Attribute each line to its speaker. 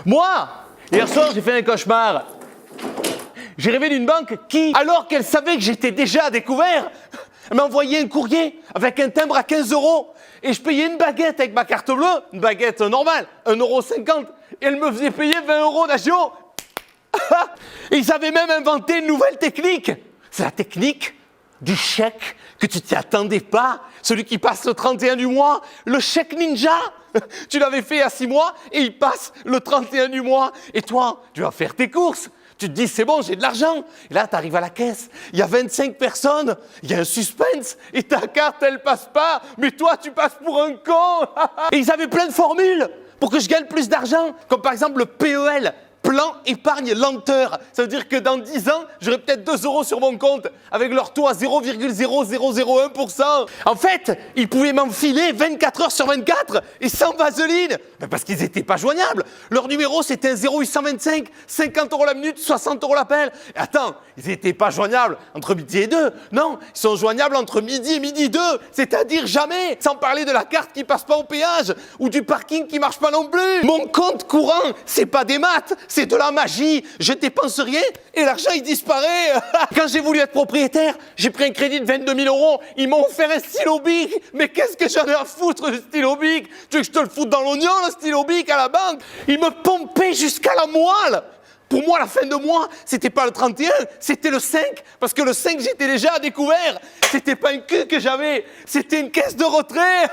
Speaker 1: Moi, hier soir, j'ai fait un cauchemar. J'ai rêvé d'une banque qui, alors qu'elle savait que j'étais déjà à découvert, m'a envoyé un courrier avec un timbre à 15 € et je payais une baguette avec ma carte bleue, une baguette normale, 1,50 € et elle me faisait payer 20 € d'agio. Et ils avaient même inventé une nouvelle technique. C'est la technique du chèque que tu t'y attendais pas, celui qui passe le 31 du mois, le chèque ninja. Tu l'avais fait à 6 mois et il passe le 31 du mois. Et toi, tu vas faire tes courses. Tu te dis, c'est bon, j'ai de l'argent. Et là, tu arrives à la caisse, il y a 25 personnes, il y a un suspense, et ta carte, elle passe pas, mais toi, tu passes pour un con. Et ils avaient plein de formules pour que je gagne plus d'argent, comme par exemple le PEL. Plan épargne lenteur. Ça veut dire que dans 10 ans, j'aurai peut-être 2 € sur mon compte avec leur taux à 0,0001%. En fait, ils pouvaient m'enfiler 24 heures sur 24 et sans vaseline. Ben parce qu'ils n'étaient pas joignables. Leur numéro, c'était un 0825, 50 € la minute, 60 € l'appel. Et attends, ils n'étaient pas joignables entre midi et 2. Non, ils sont joignables entre midi et midi 2. C'est-à-dire jamais. Sans parler de la carte qui passe pas au péage ou du parking qui marche pas non plus. Mon compte courant, c'est pas des maths. C'est de la magie, je dépense rien et l'argent il disparaît. Quand j'ai voulu être propriétaire, j'ai pris un crédit de 22 000 €, ils m'ont offert un stylo Bic. Mais qu'est-ce que j'en ai à foutre du stylo Bic? Tu veux que je te le foute dans l'oignon, le stylo Bic à la banque? Ils me pompaient jusqu'à la moelle. Pour moi, la fin de mois, c'était pas le 31, c'était le 5. Parce que le 5, j'étais déjà à découvert. C'était pas un cul que j'avais, c'était une caisse de retrait.